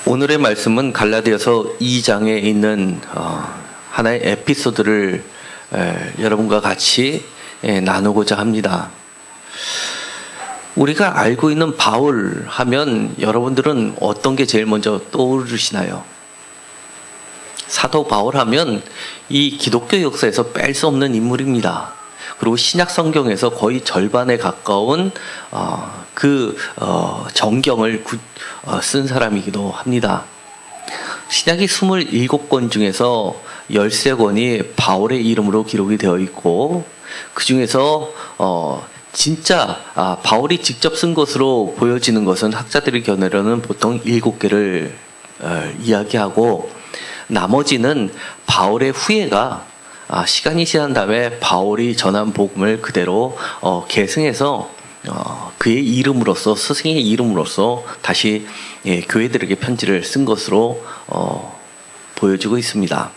오늘의 말씀은 갈라디아서 2장에 있는 하나의 에피소드를 여러분과 같이 나누고자 합니다. 우리가 알고 있는 바울 하면 여러분들은 어떤 게 제일 먼저 떠오르시나요? 사도 바울 하면 이 기독교 역사에서 뺄 수 없는 인물입니다. 그리고 신약 성경에서 거의 절반에 가까운 정경을 쓴 사람이기도 합니다. 신약이 27권 중에서 13권이 바울의 이름으로 기록이 되어 있고, 그 중에서 진짜 바울이 직접 쓴 것으로 보여지는 것은 학자들의 견해로는 보통 7개를 이야기하고, 나머지는 바울의 후예가 시간이 지난 다음에 바울이 전한 복음을 그대로 계승해서 그의 이름으로써, 스승의 이름으로써 다시 교회들에게 편지를 쓴 것으로 보여지고 있습니다.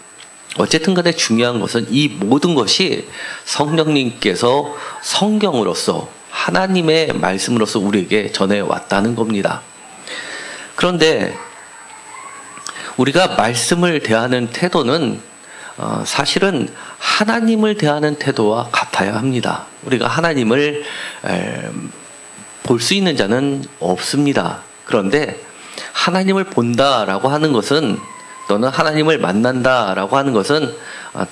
어쨌든 간에 중요한 것은 이 모든 것이 성령님께서 성경으로서, 하나님의 말씀으로서 우리에게 전해왔다는 겁니다. 그런데 우리가 말씀을 대하는 태도는 사실은 하나님을 대하는 태도와 같아야 합니다. 우리가 하나님을 볼 수 있는 자는 없습니다. 그런데 하나님을 본다라고 하는 것은, 또는 하나님을 만난다라고 하는 것은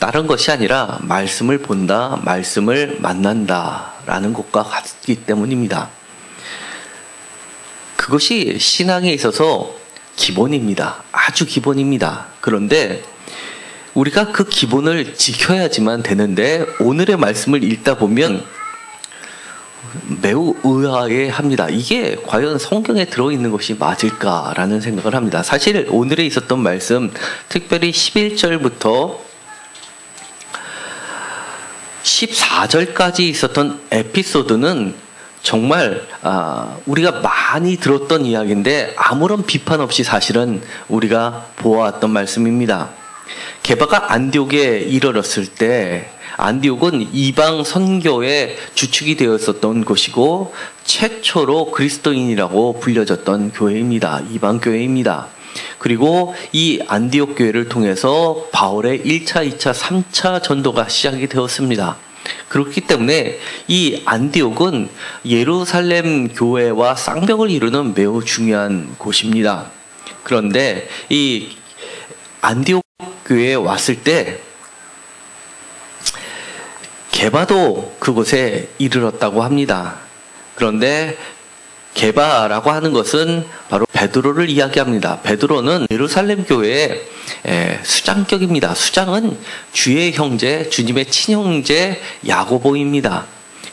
다른 것이 아니라 말씀을 본다, 말씀을 만난다라는 것과 같기 때문입니다. 그것이 신앙에 있어서 기본입니다. 아주 기본입니다. 그런데 우리가 그 기본을 지켜야지만 되는데, 오늘의 말씀을 읽다 보면 매우 의아해합니다. 이게 과연 성경에 들어있는 것이 맞을까라는 생각을 합니다. 사실 오늘에 있었던 말씀, 특별히 11절부터 14절까지 있었던 에피소드는 정말 우리가 많이 들었던 이야기인데 아무런 비판 없이 사실은 우리가 보아왔던 말씀입니다. 게바가 안디옥에 이르렀을 때, 안디옥은 이방 선교의 주축이 되었었던 곳이고 최초로 그리스도인이라고 불려졌던 교회입니다. 이방 교회입니다. 그리고 이 안디옥 교회를 통해서 바울의 1차, 2차, 3차 전도가 시작이 되었습니다. 그렇기 때문에 이 안디옥은 예루살렘 교회와 쌍벽을 이루는 매우 중요한 곳입니다. 그런데 이 안디옥 교회에 왔을 때 게바도 그곳에 이르렀다고 합니다. 그런데 게바라고 하는 것은 바로 베드로를 이야기합니다. 베드로는 예루살렘 교회의 수장격입니다. 수장은 주의 형제, 주님의 친형제 야고보입니다.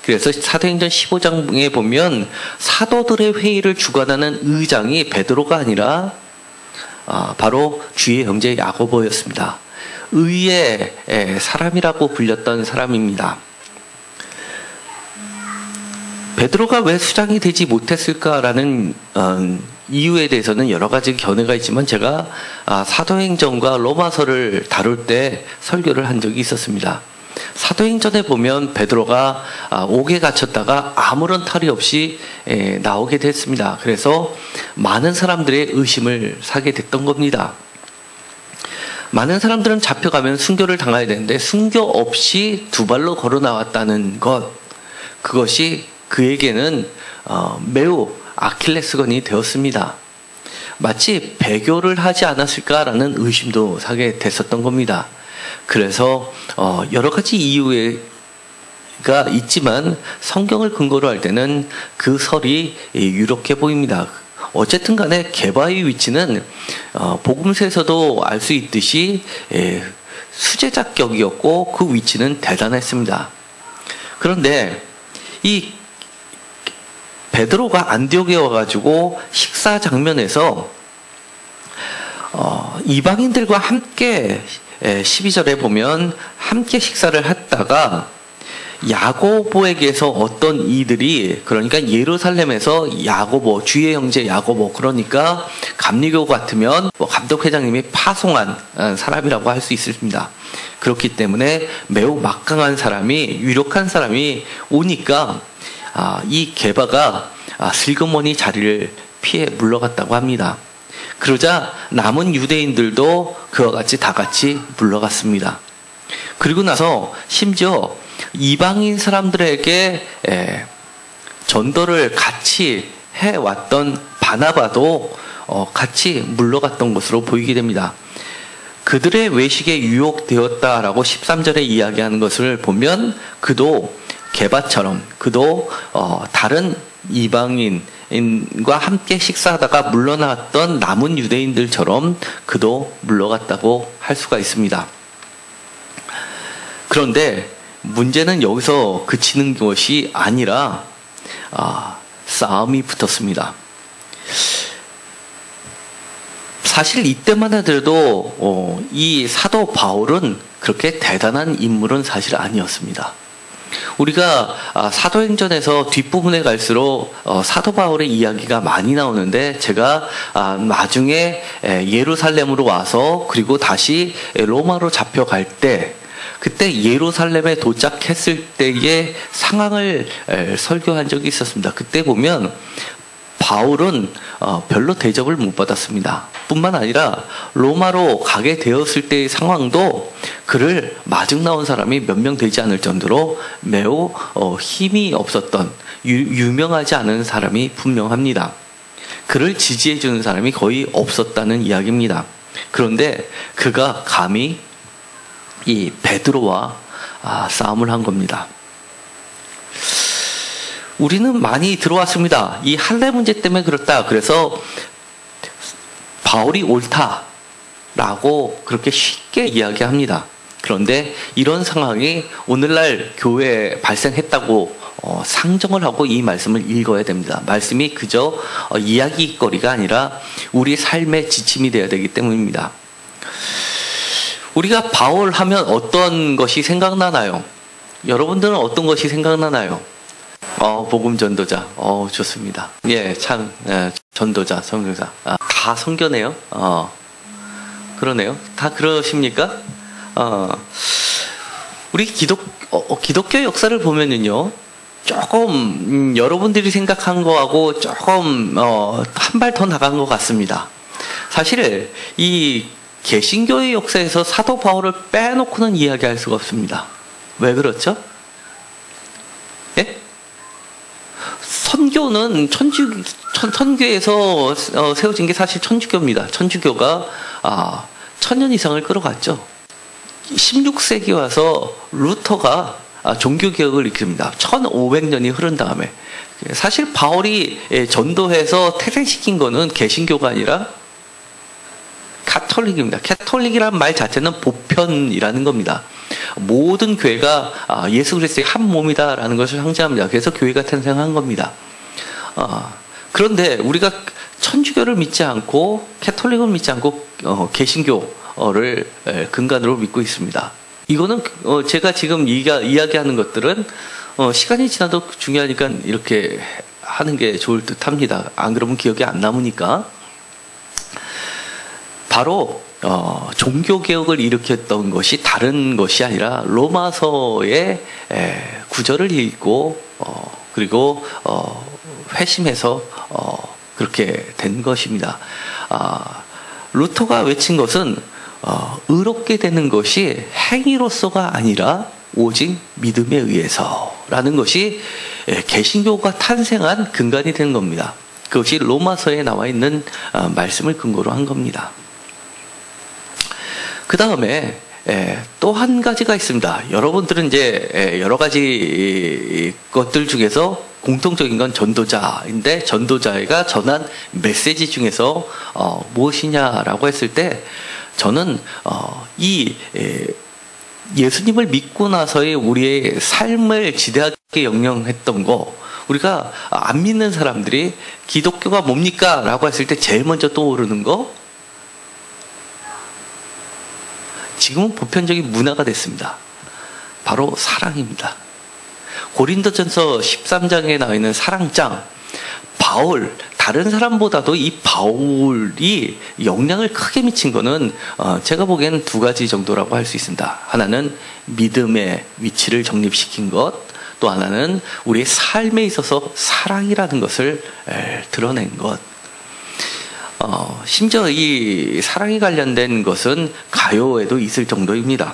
그래서 사도행전 15장에 보면 사도들의 회의를 주관하는 의장이 베드로가 아니라 바로 주의 형제 야고보였습니다. 의의 사람이라고 불렸던 사람입니다. 베드로가 왜 수장이 되지 못했을까라는 이유에 대해서는 여러 가지 견해가 있지만, 제가 사도행전과 로마서를 다룰 때 설교를 한 적이 있었습니다. 사도행전에 보면 베드로가 옥에 갇혔다가 아무런 탈이 없이 나오게 됐습니다. 그래서 많은 사람들의 의심을 사게 됐던 겁니다. 많은 사람들은 잡혀가면 순교를 당해야 되는데 순교 없이 두 발로 걸어 나왔다는 것, 그것이 그에게는 매우 아킬레스건이 되었습니다. 마치 배교를 하지 않았을까라는 의심도 사게 됐었던 겁니다. 그래서 여러 가지 이유가 있지만 성경을 근거로 할 때는 그 설이 유력해 보입니다. 어쨌든 간에 게바의 위치는 복음서에서도 알 수 있듯이 수제자격이었고 그 위치는 대단했습니다. 그런데 이 베드로가 안디옥에 와가지고 식사 장면에서 이방인들과 함께 12절에 보면 함께 식사를 했다가 야고보에게서 어떤 이들이, 그러니까 예루살렘에서 야고보, 주의 형제 야고보, 그러니까 감리교 같으면 감독회장님이 파송한 사람이라고 할 수 있습니다. 그렇기 때문에 매우 막강한 사람이, 유력한 사람이 오니까 이 게바가 슬그머니 자리를 피해 물러갔다고 합니다. 그러자 남은 유대인들도 그와 같이 다 같이 물러갔습니다. 그리고 나서 심지어 이방인 사람들에게 전도를 같이 해왔던 바나바도 같이 물러갔던 것으로 보이게 됩니다. 그들의 외식에 유혹되었다라고 13절에 이야기하는 것을 보면 그도 게바처럼 그도 다른 이방인과 함께 식사하다가 물러났던 남은 유대인들처럼 그도 물러갔다고 할 수가 있습니다. 그런데 문제는 여기서 그치는 것이 아니라 싸움이 붙었습니다. 사실 이때만 하더라도 이 사도 바울은 그렇게 대단한 인물은 사실 아니었습니다. 우리가 사도행전에서 뒷부분에 갈수록 사도 바울의 이야기가 많이 나오는데 제가 나중에 예루살렘으로 와서 그리고 다시 로마로 잡혀갈 때 그때 예루살렘에 도착했을 때의 상황을 설교한 적이 있었습니다. 그때 보면 바울은 별로 대접을 못 받았습니다. 뿐만 아니라 로마로 가게 되었을 때의 상황도 그를 마중 나온 사람이 몇 명 되지 않을 정도로 매우 힘이 없었던 유명하지 않은 사람이 분명합니다. 그를 지지해 주는 사람이 거의 없었다는 이야기입니다. 그런데 그가 감히 이 베드로와 싸움을 한 겁니다. 우리는 많이 들어왔습니다. 이 할례 문제 때문에 그렇다. 그래서 바울이 옳다라고 그렇게 쉽게 이야기합니다. 그런데 이런 상황이 오늘날 교회에 발생했다고 상정을 하고 이 말씀을 읽어야 됩니다. 말씀이 그저 이야기거리가 아니라 우리 삶의 지침이 되어야 되기 때문입니다. 우리가 바울 하면 어떤 것이 생각나나요? 여러분들은 어떤 것이 생각나나요? 복음 전도자. 좋습니다. 예, 참, 전도자, 선교사. 다 선교네요. 그러네요. 다 그러십니까? 우리 기독교 역사를 보면은요, 조금, 여러분들이 생각한 거하고 조금, 한 발 더 나간 것 같습니다. 사실, 이 개신교의 역사에서 사도 바울을 빼놓고는 이야기할 수가 없습니다. 왜 그렇죠? 예? 선교는 천교에서 세워진 게 사실 천주교입니다. 천주교가 1000년 이상을 끌어갔죠. 16세기 와서 루터가 종교개혁을 일으킵니다. 1500년이 흐른 다음에. 사실 바울이 전도해서 퇴행시킨 거는 개신교가 아니라 카톨릭입니다. 카톨릭이라는 말 자체는 보편이라는 겁니다. 모든 교회가 예수 그리스도의 한 몸이다라는 것을 상징합니다. 그래서 교회가 탄생한 겁니다. 그런데 우리가 천주교를 믿지 않고 카톨릭을 믿지 않고 개신교를 근간으로 믿고 있습니다. 이거는 제가 지금 이야기하는 것들은 시간이 지나도 중요하니까 이렇게 하는 게 좋을 듯합니다. 안 그러면 기억이 안 남으니까. 바로 종교개혁을 일으켰던 것이 다른 것이 아니라 로마서의 구절을 읽고 그리고 회심해서 그렇게 된 것입니다. 루터가 외친 것은 의롭게 되는 것이 행위로서가 아니라 오직 믿음에 의해서라는 것이 개신교가 탄생한 근간이 된 겁니다. 그것이 로마서에 나와 있는 말씀을 근거로 한 겁니다. 그 다음에 또 한 가지가 있습니다. 여러분들은 이제 여러 가지 것들 중에서 공통적인 건 전도자인데 전도자가 전한 메시지 중에서 무엇이냐라고 했을 때 저는 이 예수님을 믿고 나서의 우리의 삶을 지대하게 영향했던 거, 우리가 안 믿는 사람들이 기독교가 뭡니까? 라고 했을 때 제일 먼저 떠오르는 거, 지금은 보편적인 문화가 됐습니다. 바로 사랑입니다. 고린도전서 13장에 나와 있는 사랑장, 바울, 다른 사람보다도 이 바울이 영향을 크게 미친 거는 제가 보기에는 두 가지 정도라고 할 수 있습니다. 하나는 믿음의 위치를 정립시킨 것, 또 하나는 우리의 삶에 있어서 사랑이라는 것을 드러낸 것. 심지어 이 사랑에 관련된 것은 가요에도 있을 정도입니다.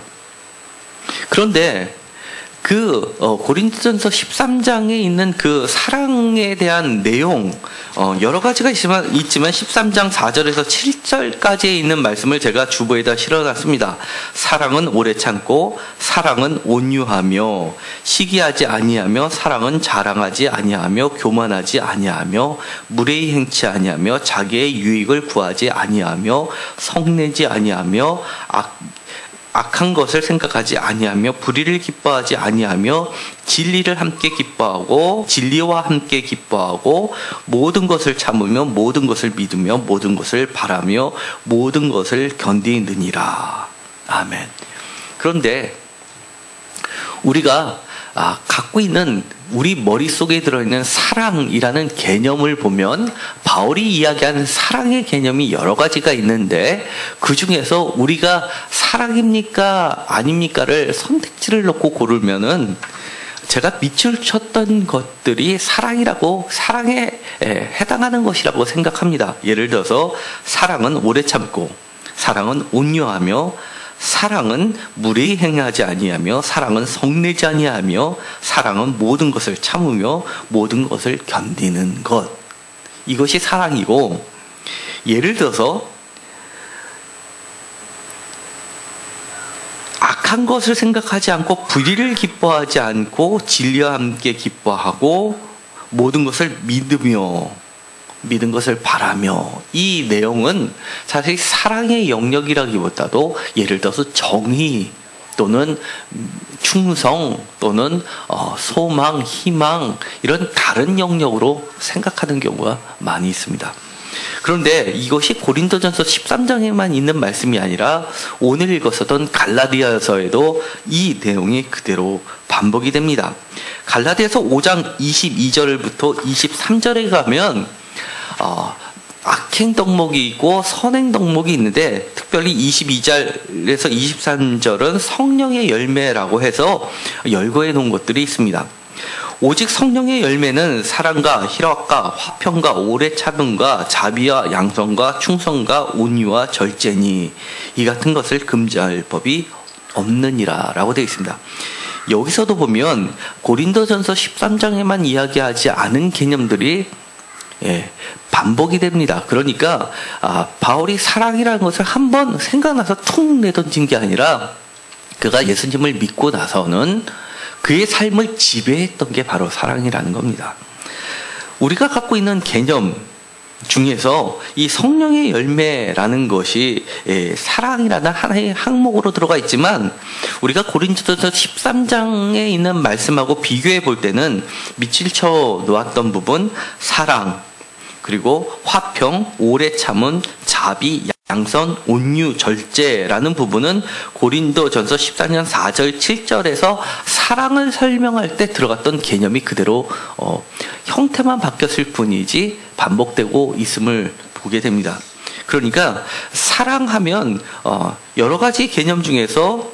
그런데 고린도전서 13장에 있는 그 사랑에 대한 내용, 여러 가지가 있지만 13장 4절에서 7절까지에 있는 말씀을 제가 주보에다 실어놨습니다. 사랑은 오래 참고, 사랑은 온유하며, 시기하지 아니하며, 사랑은 자랑하지 아니하며, 교만하지 아니하며, 무례히 행치 아니하며, 자기의 유익을 구하지 아니하며, 성내지 아니하며, 악한 것을 생각하지 아니하며, 불의를 기뻐하지 아니하며, 진리를 함께 기뻐하고, 진리와 함께 기뻐하고, 모든 것을 참으며, 모든 것을 믿으며, 모든 것을 바라며, 모든 것을 견디느니라. 아멘. 그런데 우리가 갖고 있는, 우리 머릿속에 들어있는 사랑이라는 개념을 보면 바울이 이야기하는 사랑의 개념이 여러 가지가 있는데, 그 중에서 우리가 사랑입니까 아닙니까를 선택지를 놓고 고르면은 제가 밑줄 쳤던 것들이 사랑에 해당하는 것이라고 생각합니다. 예를 들어서 사랑은 오래 참고, 사랑은 온유하며, 사랑은 무례히 행하지 아니하며, 사랑은 성내지 아니하며, 사랑은 모든 것을 참으며 모든 것을 견디는 것, 이것이 사랑이고, 예를 들어서 악한 것을 생각하지 않고, 불의를 기뻐하지 않고, 진리와 함께 기뻐하고, 모든 것을 믿은 것을 바라며, 이 내용은 사실 사랑의 영역이라기보다도 예를 들어서 정의 또는 충성 또는 소망, 희망, 이런 다른 영역으로 생각하는 경우가 많이 있습니다. 그런데 이것이 고린도전서 13장에만 있는 말씀이 아니라 오늘 읽었었던 갈라디아서에도 이 내용이 그대로 반복이 됩니다. 갈라디아서 5장 22절부터 23절에 가면 악행 덕목이 있고 선행 덕목이 있는데, 특별히 22절에서 23절은 성령의 열매라고 해서 열거해 놓은 것들이 있습니다. 오직 성령의 열매는 사랑과 희락과 화평과 오래 참음과 자비와 양선과 충성과 온유와 절제니 이 같은 것을 금지할 법이 없느니라 라고 되어 있습니다. 여기서도 보면 고린도전서 13장에만 이야기하지 않은 개념들이 반복이 됩니다. 그러니까 바울이 사랑이라는 것을 한번 생각나서 툭 내던진 게 아니라, 그가 예수님을 믿고 나서는 그의 삶을 지배했던 게 바로 사랑이라는 겁니다. 우리가 갖고 있는 개념 중에서 이 성령의 열매라는 것이 사랑이라는 하나의 항목으로 들어가 있지만, 우리가 고린도전서 13장에 있는 말씀하고 비교해 볼 때는 밑줄 쳐 놓았던 부분, 사랑, 그리고 화평, 오래 참음, 자비, 양선, 온유, 절제라는 부분은 고린도전서 14장 4절, 7절에서 사랑을 설명할 때 들어갔던 개념이 그대로 형태만 바뀌었을 뿐이지 반복되고 있음을 보게 됩니다. 그러니까 사랑하면 여러 가지 개념 중에서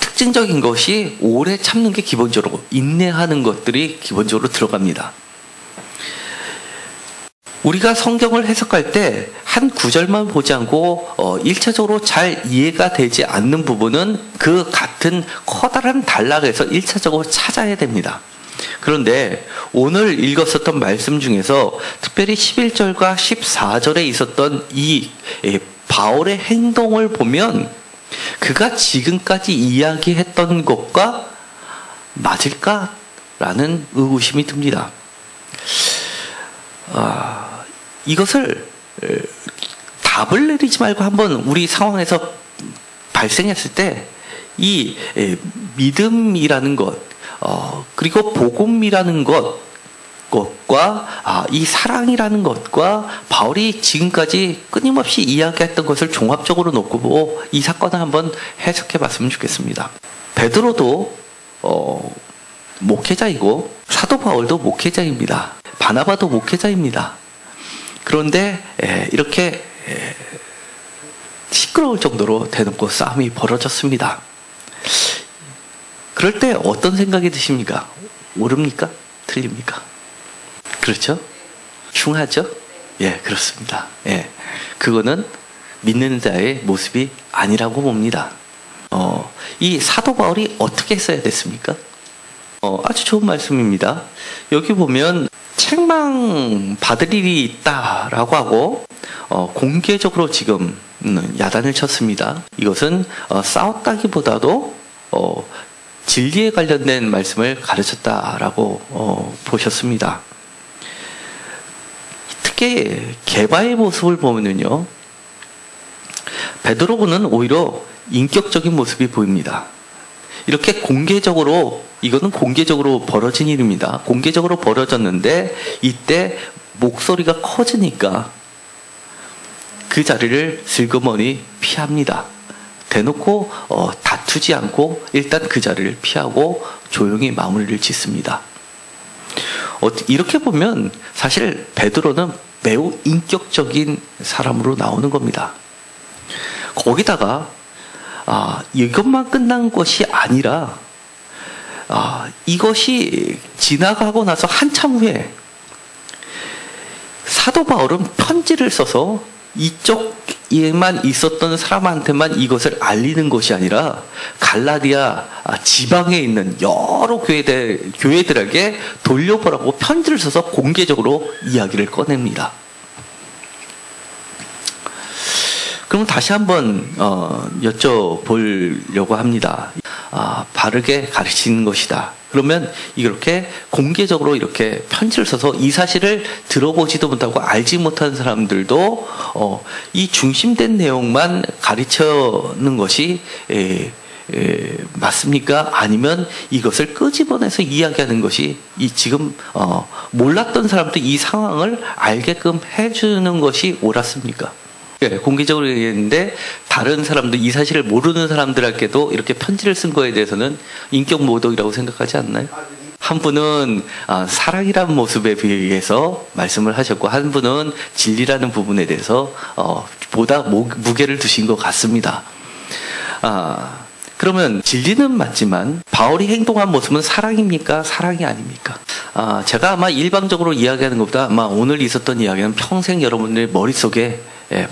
특징적인 것이 오래 참는 게 기본적으로, 인내하는 것들이 기본적으로 들어갑니다. 우리가 성경을 해석할 때 한 구절만 보지 않고 1차적으로 잘 이해가 되지 않는 부분은 그 같은 커다란 단락에서 1차적으로 찾아야 됩니다. 그런데 오늘 읽었었던 말씀 중에서 특별히 11절과 14절에 있었던 이 바울의 행동을 보면 그가 지금까지 이야기했던 것과 맞을까라는 의구심이 듭니다. 이것을 답을 내리지 말고 한번 우리 상황에서 발생했을 때 이 믿음이라는 것, 그리고 복음이라는 것과 이 사랑이라는 것과 바울이 지금까지 끊임없이 이야기했던 것을 종합적으로 놓고 이 사건을 한번 해석해 봤으면 좋겠습니다. 베드로도 목회자이고 사도 바울도 목회자입니다. 바나바도 목회자입니다. 그런데 이렇게 시끄러울 정도로 대놓고 싸움이 벌어졌습니다. 그럴 때 어떤 생각이 드십니까? 옳습니까? 틀립니까? 그렇죠? 흉하죠? 예, 그렇습니다. 예, 그거는 믿는 자의 모습이 아니라고 봅니다. 이 사도 바울이 어떻게 했어야 됐습니까? 아주 좋은 말씀입니다. 여기 보면 책망 받을 일이 있다라고 하고 공개적으로 지금 야단을 쳤습니다. 이것은 싸웠다기보다도 진리에 관련된 말씀을 가르쳤다라고 보셨습니다. 특히 게바의 모습을 보면요, 베드로는 오히려 인격적인 모습이 보입니다. 이렇게 공개적으로, 이거는 공개적으로 벌어진 일입니다. 공개적으로 벌어졌는데 이때 목소리가 커지니까 그 자리를 슬그머니 피합니다. 대놓고 다투지 않고 일단 그 자리를 피하고 조용히 마무리를 짓습니다. 이렇게 보면 사실 베드로는 매우 인격적인 사람으로 나오는 겁니다. 거기다가 이것만 끝난 것이 아니라 이것이 지나가고 나서 한참 후에 사도 바울은 편지를 써서 이쪽에만 있었던 사람한테만 이것을 알리는 것이 아니라 갈라디아 지방에 있는 여러 교회들에게 돌려보라고 편지를 써서 공개적으로 이야기를 꺼냅니다. 그럼 다시 한번 여쭤보려고 합니다. 바르게 가르치는 것이다. 그러면 이렇게 공개적으로 이렇게 편지를 써서 이 사실을 들어보지도 못하고 알지 못한 사람들도 이 중심된 내용만 가르치는 것이 맞습니까? 아니면 이것을 끄집어내서 이야기하는 것이 지금 몰랐던 사람도 이 상황을 알게끔 해주는 것이 옳았습니까? 예, 공개적으로 얘기했는데 다른 사람들, 이 사실을 모르는 사람들에게도 이렇게 편지를 쓴 거에 대해서는 인격 모독이라고 생각하지 않나요? 한 분은 사랑이라는 모습에 비해서 말씀을 하셨고, 한 분은 진리라는 부분에 대해서 보다 무게를 두신 것 같습니다. 그러면 진리는 맞지만 바울이 행동한 모습은 사랑입니까? 사랑이 아닙니까? 제가 아마 일방적으로 이야기하는 것보다 아마 오늘 있었던 이야기는 평생 여러분들의 머릿속에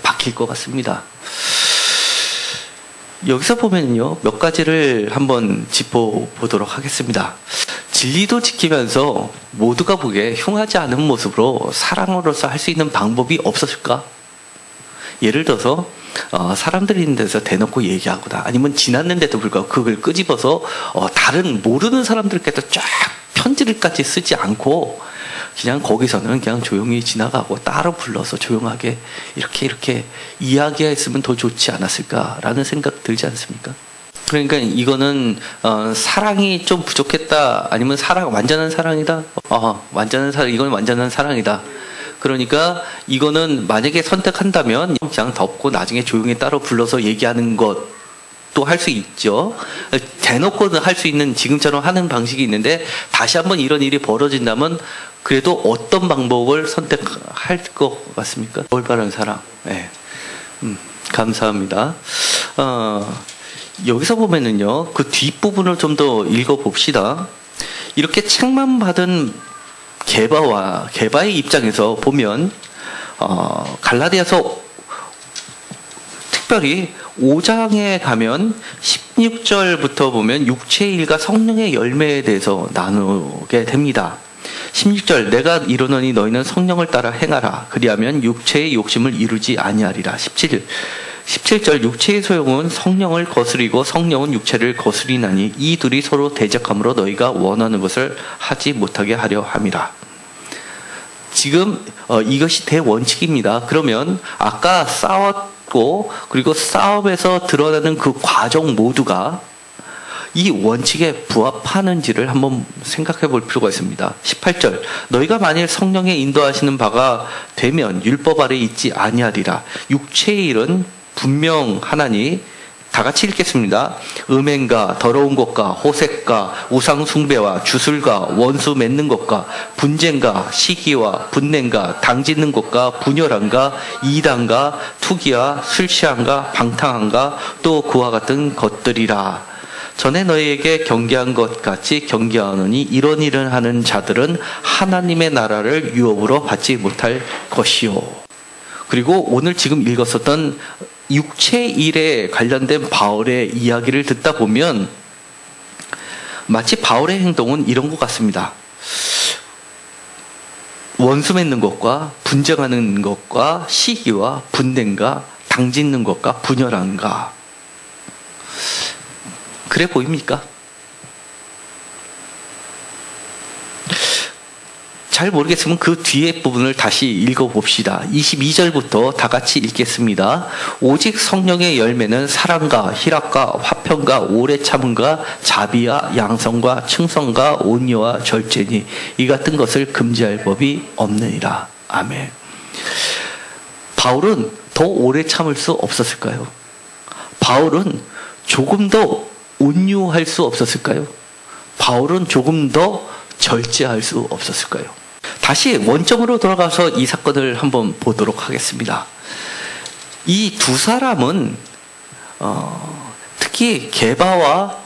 박힐 것 같습니다. 여기서 보면요, 몇 가지를 한번 짚어보도록 하겠습니다. 진리도 지키면서 모두가 보기에 흉하지 않은 모습으로 사랑으로서 할 수 있는 방법이 없었을까? 예를 들어서 사람들이 있는 데서 대놓고 얘기하거나 아니면 지났는데도 불구하고 그걸 끄집어서 다른 모르는 사람들께도 쫙 편지를까지 쓰지 않고 그냥 거기서는 그냥 조용히 지나가고 따로 불러서 조용하게 이렇게 이야기했으면 더 좋지 않았을까라는 생각 들지 않습니까? 그러니까 이거는 사랑이 좀 부족했다, 아니면 완전한 사랑이다. 이건 완전한 사랑이다. 그러니까 이거는 만약에 선택한다면 그냥 덮고 나중에 조용히 따로 불러서 얘기하는 것도 할 수 있죠. 대놓고는 할 수 있는 지금처럼 하는 방식이 있는데, 다시 한번 이런 일이 벌어진다면 그래도 어떤 방법을 선택할 것 같습니까? 올바른 사랑. 네. 감사합니다. 여기서 보면은요, 그 뒷부분을 좀 더 읽어봅시다. 이렇게 책만 받은 게바의 입장에서 보면, 갈라디아서 특별히 5장에 가면 16절부터 보면 육체의 일과 성령의 열매에 대해서 나누게 됩니다. 16절, 내가 이르노니 너희는 성령을 따라 행하라. 그리하면 육체의 욕심을 이루지 아니하리라. 17절, 육체의 소용은 성령을 거스리고 성령은 육체를 거스리나니 이 둘이 서로 대적함으로 너희가 원하는 것을 하지 못하게 하려 함이라. 지금 이것이 대원칙입니다. 그러면 아까 싸웠고 그리고 싸움에서 드러나는 그 과정 모두가 이 원칙에 부합하는지를 한번 생각해 볼 필요가 있습니다. 18절, 너희가 만일 성령의 인도하시는 바가 되면 율법 아래 있지 아니하리라. 육체의 일은 분명하나니, 다 같이 읽겠습니다. 음행과 더러운 것과 호색과 우상 숭배와 주술과 원수 맺는 것과 분쟁과 시기와 분냄과 당짓는 것과 분열함과 이단과 투기와 술 취함과 방탕함과 또 그와 같은 것들이라. 전에 너희에게 경계한 것 같이 경계하노니 이런 일을 하는 자들은 하나님의 나라를 유업으로 받지 못할 것이요. 그리고 오늘 지금 읽었었던 육체 일에 관련된 바울의 이야기를 듣다 보면 마치 바울의 행동은 이런 것 같습니다. 원수 맺는 것과 분쟁하는 것과 시기와 분냄과 당짓는 것과 분열함과 그래 보입니까? 잘 모르겠으면 그 뒤에 부분을 다시 읽어봅시다. 22절부터 다 같이 읽겠습니다. 오직 성령의 열매는 사랑과 희락과 화평과 오래 참음과 자비와 양성과 충성과 온유와 절제니 이 같은 것을 금지할 법이 없느니라. 아멘. 바울은 더 오래 참을 수 없었을까요? 바울은 조금 더 온유할 수 없었을까요? 바울은 조금 더 절제할 수 없었을까요? 다시 원점으로 돌아가서 이 사건을 한번 보도록 하겠습니다. 이 두 사람은 특히 게바와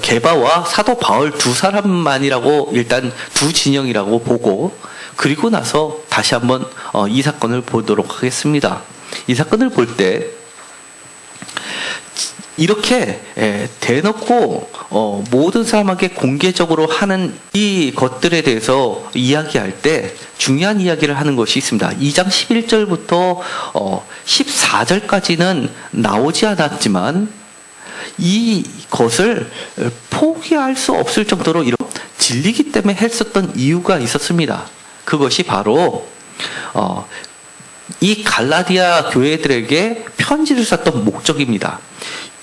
게바와 사도 바울 두 사람만이라고 일단 두 진영이라고 보고 그리고 나서 다시 한번 이 사건을 보도록 하겠습니다. 이 사건을 볼 때 이렇게 대놓고 모든 사람에게 공개적으로 하는 이 것들에 대해서 이야기할 때 중요한 이야기를 하는 것이 있습니다. 2장 11절부터 14절까지는 나오지 않았지만 이것을 포기할 수 없을 정도로 이런 진리기 때문에 했었던 이유가 있었습니다. 그것이 바로 이 갈라디아 교회들에게 편지를 썼던 목적입니다.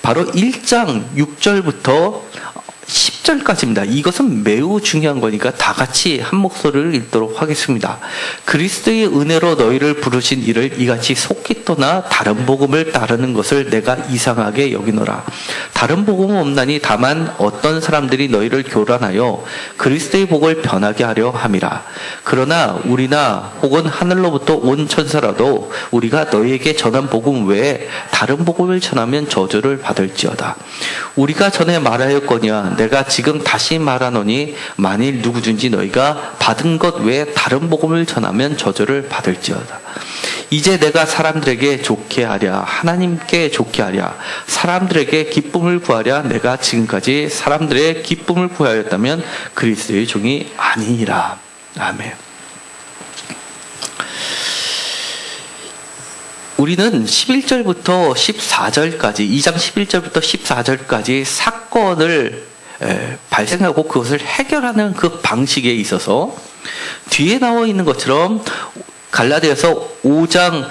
바로 1장 6절부터 10절까지입니다. 이것은 매우 중요한 거니까 다 같이 한 목소리를 읽도록 하겠습니다. 그리스도의 은혜로 너희를 부르신 이를 이같이 속기 떠나 다른 복음을 따르는 것을 내가 이상하게 여기노라. 다른 복음은 없나니 다만 어떤 사람들이 너희를 교란하여 그리스도의 복을 변하게 하려 함이라. 그러나 우리나 혹은 하늘로부터 온 천사라도 우리가 너희에게 전한 복음 외에 다른 복음을 전하면 저주를 받을지어다. 우리가 전에 말하였거니와 내가 지금 다시 말하노니 만일 누구든지 너희가 받은 것 외에 다른 복음을 전하면 저주를 받을지어다. 이제 내가 사람들에게 좋게 하랴 하나님께 좋게 하랴 사람들에게 기쁨을 구하랴 내가 지금까지 사람들의 기쁨을 구하였다면 그리스도의 종이 아니니라. 아멘. 우리는 11절부터 14절까지 2장 11절부터 14절까지 사건을 발생하고 그것을 해결하는 그 방식에 있어서 뒤에 나와 있는 것처럼 갈라디아서 5장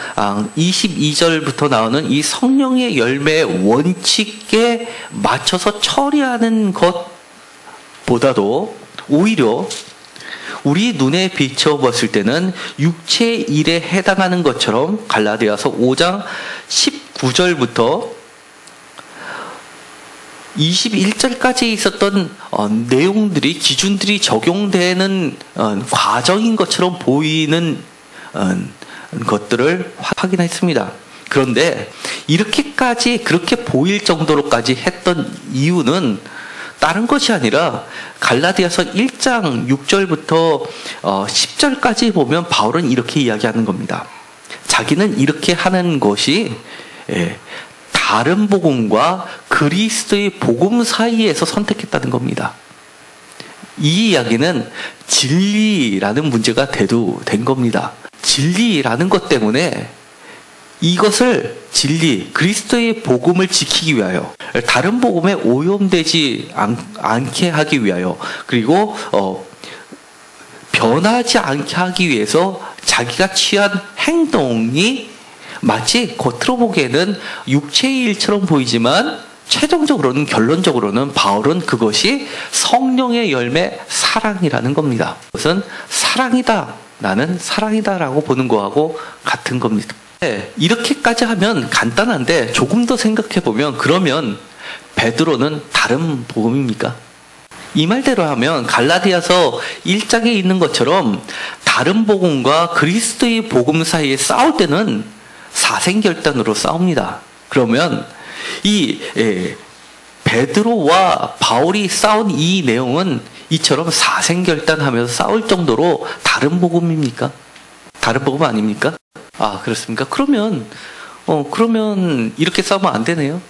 22절부터 나오는 이 성령의 열매의 원칙에 맞춰서 처리하는 것보다도 오히려 우리 눈에 비춰봤을 때는 육체의 일에 해당하는 것처럼 갈라디아서 5장 19절부터 21절까지 있었던 내용들이 기준들이 적용되는 과정인 것처럼 보이는 것들을 확인했습니다. 그런데 이렇게까지 그렇게 보일 정도로까지 했던 이유는 다른 것이 아니라 갈라디아서 1장 6절부터 10절까지 보면 바울은 이렇게 이야기하는 겁니다. 자기는 이렇게 하는 것이 다른 복음과 그리스도의 복음 사이에서 선택했다는 겁니다. 이 이야기는 진리라는 문제가 대두된 겁니다. 진리라는 것 때문에 이것을 진리, 그리스도의 복음을 지키기 위하여 다른 복음에 오염되지 않게 하기 위하여 그리고 변하지 않게 하기 위해서 자기가 취한 행동이 마치 겉으로 보기에는 육체의 일처럼 보이지만 최종적으로는 결론적으로는 바울은 그것이 성령의 열매 사랑이라는 겁니다. 그것은 사랑이다. 나는 사랑이다라고 보는 거하고 같은 겁니다. 네, 이렇게까지 하면 간단한데 조금 더 생각해 보면 그러면 베드로는 다른 복음입니까? 이 말대로 하면 갈라디아서 1장에 있는 것처럼 다른 복음과 그리스도의 복음 사이에 싸울 때는 사생결단으로 싸웁니다. 그러면 이 베드로와 바울이 싸운 이 내용은 이처럼 사생결단하면서 싸울 정도로 다른 복음입니까? 다른 복음 아닙니까? 아, 그렇습니까? 그러면 이렇게 싸우면 안 되네요.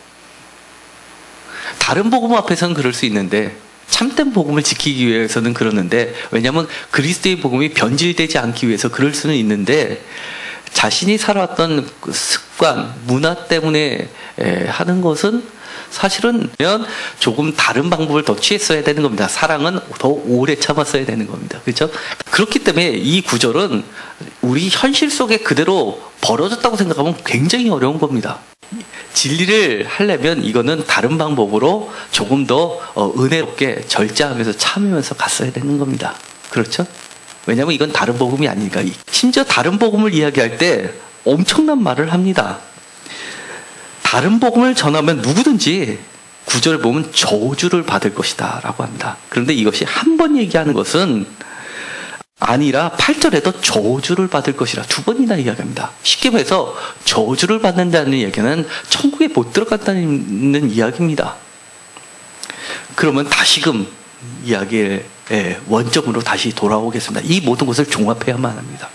다른 복음 앞에서는 그럴 수 있는데, 참된 복음을 지키기 위해서는 그러는데, 왜냐하면 그리스도의 복음이 변질되지 않기 위해서 그럴 수는 있는데, 자신이 살아왔던 그 습관, 문화 때문에 하는 것은 사실은 조금 다른 방법을 더 취했어야 되는 겁니다. 사랑은 더 오래 참았어야 되는 겁니다. 그렇죠? 그렇기 때문에 이 구절은 우리 현실 속에 그대로 벌어졌다고 생각하면 굉장히 어려운 겁니다. 진리를 하려면 이거는 다른 방법으로 조금 더 은혜롭게 절제하면서 참으면서 갔어야 되는 겁니다. 그렇죠? 왜냐하면 이건 다른 복음이 아니니까. 심지어 다른 복음을 이야기할 때 엄청난 말을 합니다. 다른 복음을 전하면 누구든지 9절을 보면 저주를 받을 것이다 라고 합니다. 그런데 이것이 한 번 얘기하는 것은 아니라 8절에도 저주를 받을 것이라 두 번이나 이야기합니다. 쉽게 말해서 저주를 받는다는 얘기는 천국에 못 들어간다는 이야기입니다. 그러면 다시금 이야기의 원점으로 다시 돌아오겠습니다. 이 모든 것을 종합해야만 합니다.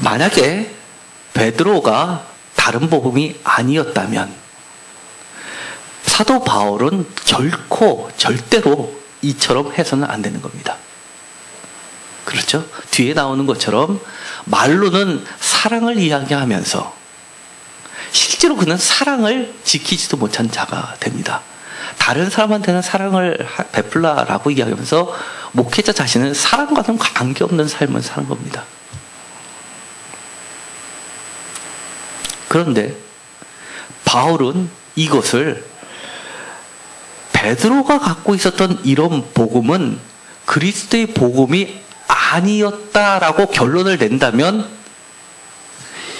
만약에 베드로가 다른 복음이 아니었다면 사도 바울은 절대로 이처럼 해서는 안 되는 겁니다. 그렇죠? 뒤에 나오는 것처럼 말로는 사랑을 이야기하면서 실제로 그는 사랑을 지키지도 못한 자가 됩니다. 다른 사람한테는 사랑을 베풀라라고 이야기하면서 목회자 자신은 사랑과는 관계없는 삶을 사는 겁니다. 그런데 바울은 이것을 베드로가 갖고 있었던 이런 복음은 그리스도의 복음이 아니었다라고 결론을 낸다면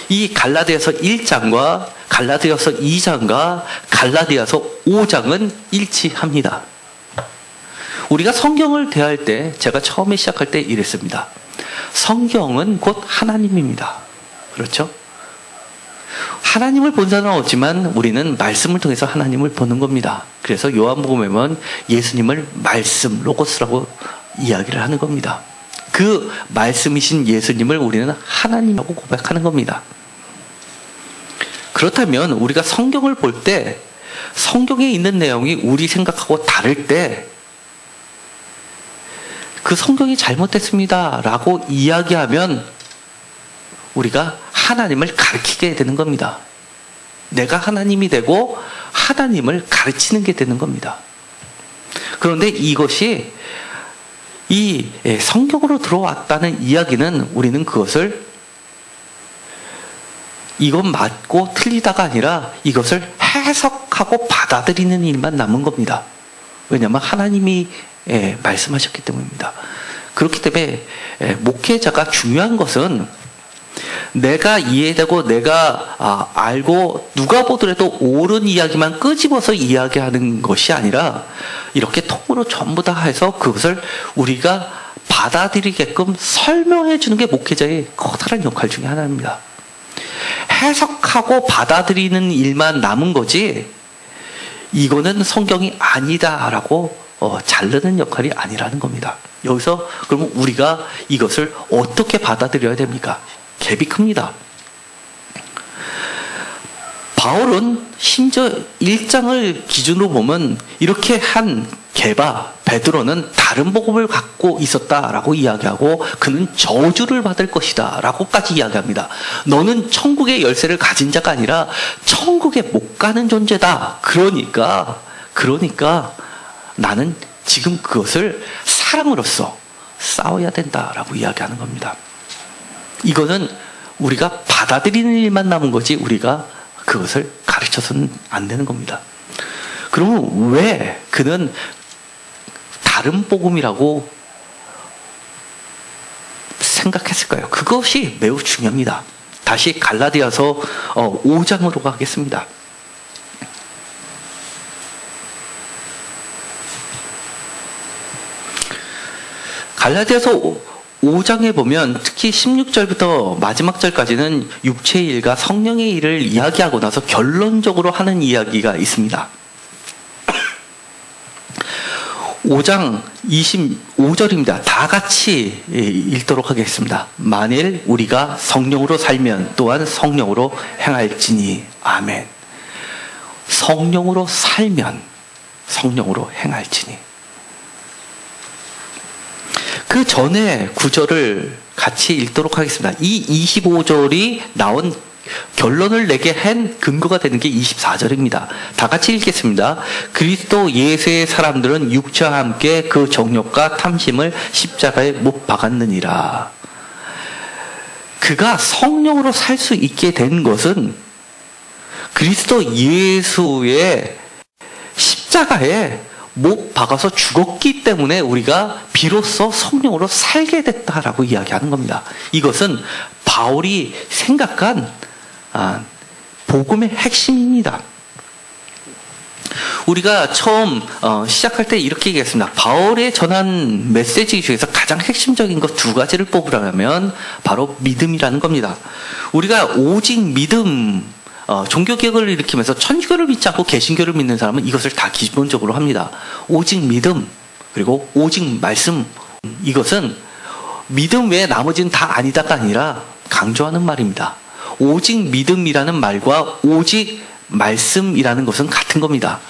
이 갈라디아서 1장과 갈라디아서 2장과 갈라디아서 5장은 일치합니다. 우리가 성경을 대할 때 제가 처음에 시작할 때 이랬습니다. 성경은 곧 하나님입니다. 그렇죠? 하나님을 본 사람은 없지만 우리는 말씀을 통해서 하나님을 보는 겁니다. 그래서 요한복음에 보면 예수님을 말씀, 로고스라고 이야기를 하는 겁니다. 그 말씀이신 예수님을 우리는 하나님이라고 고백하는 겁니다. 그렇다면 우리가 성경을 볼 때 성경에 있는 내용이 우리 생각하고 다를 때 그 성경이 잘못됐습니다 라고 이야기하면 우리가 하나님을 가르치게 되는 겁니다. 내가 하나님이 되고 하나님을 가르치는 게 되는 겁니다. 그런데 이것이 이 성경으로 들어왔다는 이야기는 우리는 그것을 이건 맞고 틀리다가 아니라 이것을 해석하고 받아들이는 일만 남은 겁니다. 왜냐하면 하나님이 말씀하셨기 때문입니다. 그렇기 때문에 목회자가 중요한 것은 내가 이해되고 내가 알고 누가 보더라도 옳은 이야기만 끄집어서 이야기하는 것이 아니라 이렇게 통으로 전부 다 해서 그것을 우리가 받아들이게끔 설명해 주는 게 목회자의 커다란 역할 중에 하나입니다. 해석하고 받아들이는 일만 남은 거지 이거는 성경이 아니다라고 자르는 역할이 아니라는 겁니다. 여기서 그러면 우리가 이것을 어떻게 받아들여야 됩니까? 갭이 큽니다. 바울은 심지어 1장을 기준으로 보면 이렇게 한 게바, 베드로는 다른 복음을 갖고 있었다라고 이야기하고 그는 저주를 받을 것이다 라고까지 이야기합니다. 너는 천국의 열쇠를 가진 자가 아니라 천국에 못 가는 존재다. 그러니까 나는 지금 그것을 사랑으로서 싸워야 된다라고 이야기하는 겁니다. 이거는 우리가 받아들이는 일만 남은 거지 우리가 그것을 가르쳐서는 안 되는 겁니다. 그러면 왜 그는 다른 복음이라고 생각했을까요? 그것이 매우 중요합니다. 다시 갈라디아서 5장으로 가겠습니다. 갈라디아서 5장에 보면 특히 16절부터 마지막 절까지는 육체의 일과 성령의 일을 이야기하고 나서 결론적으로 하는 이야기가 있습니다. 5장 25절입니다. 다 같이 읽도록 하겠습니다. 만일 우리가 성령으로 살면 또한 성령으로 행할지니. 아멘. 성령으로 살면 성령으로 행할지니. 그 전에 구절을 같이 읽도록 하겠습니다. 이 25절이 나온 결론을 내게 한 근거가 되는 게 24절입니다. 다 같이 읽겠습니다. 그리스도 예수의 사람들은 육체와 함께 그 정욕과 탐심을 십자가에 못 박았느니라. 그가 성령으로 살 수 있게 된 것은 그리스도 예수의 십자가에 못 박아서 죽었기 때문에 우리가 비로소 성령으로 살게 됐다라고 이야기하는 겁니다. 이것은 바울이 생각한 복음의 핵심입니다. 우리가 처음 시작할 때 이렇게 얘기했습니다. 바울의 전한 메시지 중에서 가장 핵심적인 것 두 가지를 뽑으라면 바로 믿음이라는 겁니다. 우리가 오직 믿음, 종교개혁을 일으키면서 천주교를 믿지 않고 개신교를 믿는 사람은 이것을 다 기본적으로 합니다. 오직 믿음, 그리고 오직 말씀. 이것은 믿음 외에 나머지는 다 아니다가 아니라 강조하는 말입니다. 오직 믿음이라는 말과 오직 말씀이라는 것은 같은 겁니다.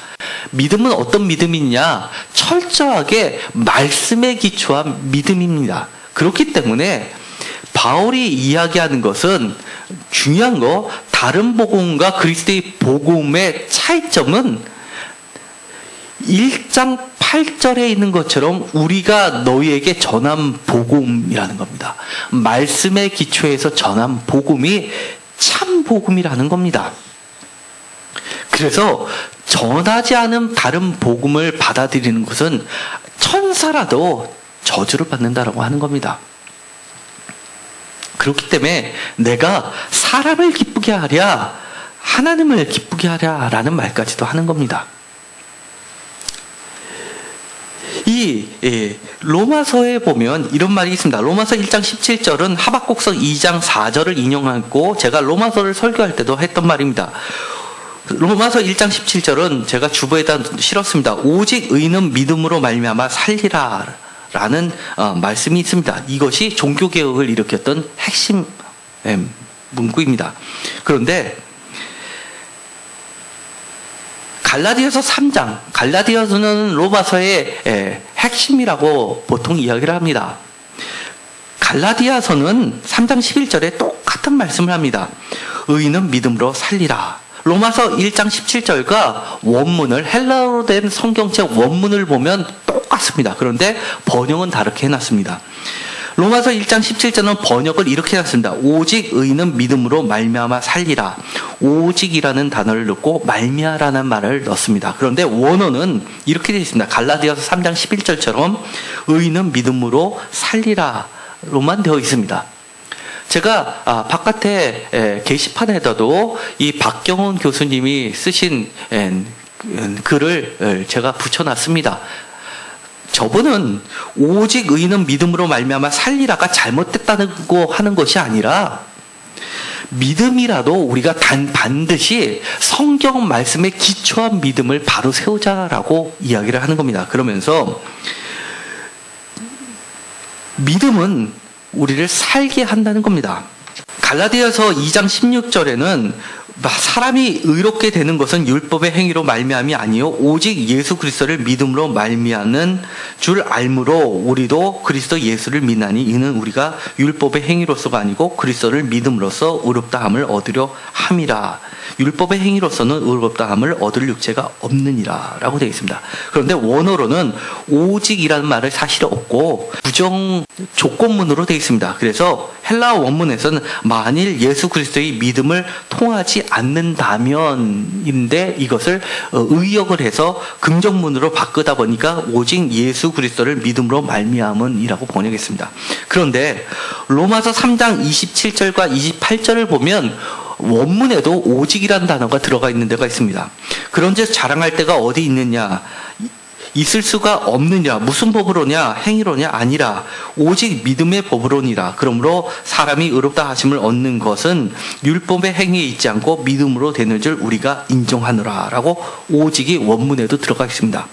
믿음은 어떤 믿음이냐? 철저하게 말씀에 기초한 믿음입니다. 그렇기 때문에 바울이 이야기하는 것은 중요한 거, 다른 복음과 그리스도의 복음의 차이점은 1장 8절에 있는 것처럼 우리가 너희에게 전한 복음이라는 겁니다. 말씀에 기초해서 전한 복음이 참 복음이라는 겁니다. 그래서 전하지 않은 다른 복음을 받아들이는 것은 천사라도 저주를 받는다라고 하는 겁니다. 그렇기 때문에 내가 사람을 기쁘게 하랴, 하나님을 기쁘게 하랴라는 말까지도 하는 겁니다. 이 로마서에 보면 이런 말이 있습니다. 로마서 1장 17절은 하박국서 2장 4절을 인용하고 제가 로마서를 설교할 때도 했던 말입니다. 로마서 1장 17절은 제가 주보에다 실었습니다. 오직 의는 믿음으로 말미암아 살리라 라는 말씀이 있습니다. 이것이 종교개혁을 일으켰던 핵심 문구입니다. 그런데 갈라디아서 3장, 갈라디아서는 로마서의 핵심이라고 보통 이야기를 합니다. 갈라디아서는 3장 11절에 똑같은 말씀을 합니다. 의는 믿음으로 살리라. 로마서 1장 17절과 원문을, 헬라어로 된 성경책 원문을 보면 똑같습니다. 그런데 번역은 다르게 해놨습니다. 로마서 1장 17절은 번역을 이렇게 해놨습니다. 오직 의는 믿음으로 말미암아 살리라. 오직이라는 단어를 넣고 말미암아라는 말을 넣습니다. 그런데 원어는 이렇게 되어 있습니다. 갈라디아서 3장 11절처럼 의는 믿음으로 살리라로만 되어 있습니다. 제가 바깥에 게시판에다도 이 박경훈 교수님이 쓰신 글을 제가 붙여놨습니다. 저분은 오직 의는 믿음으로 말미암아 살리라가 잘못됐다고 하는 것이 아니라 믿음이라도 우리가 반드시 성경 말씀에 기초한 믿음을 바로 세우자라고 이야기를 하는 겁니다. 그러면서 믿음은 우리를 살게 한다는 겁니다. 갈라디아서 2장 16절에는 사람이 의롭게 되는 것은 율법의 행위로 말미암이 아니요 오직 예수 그리스도를 믿음으로 말미암는 줄 알므로 우리도 그리스도 예수를 믿나니 이는 우리가 율법의 행위로서가 아니고 그리스도를 믿음으로써 의롭다함을 얻으려 함이라. 율법의 행위로서는 의롭다함을 얻을 육체가 없느니라 라고 되어 있습니다. 그런데 원어로는 오직이라는 말을 사실 없고 부정 조건문으로 되어 있습니다. 그래서 헬라어 원문에서는 만일 예수 그리스도의 믿음을 통하지 않는다면인데 이것을 의역을 해서 긍정문으로 바꾸다 보니까 오직 예수 그리스도를 믿음으로 말미암은이라고 번역했습니다. 그런데 로마서 3장 27절과 28절을 보면 원문에도 오직이라는 단어가 들어가 있는 데가 있습니다. 그런즉 자랑할 데가 어디 있느냐? 있을 수가 없느냐. 무슨 법으로냐? 행위로냐? 아니라 오직 믿음의 법으로니라. 그러므로 사람이 의롭다 하심을 얻는 것은 율법의 행위에 있지 않고 믿음으로 되는 줄 우리가 인정하노라 라고 오직이 원문에도 들어가 있습니다.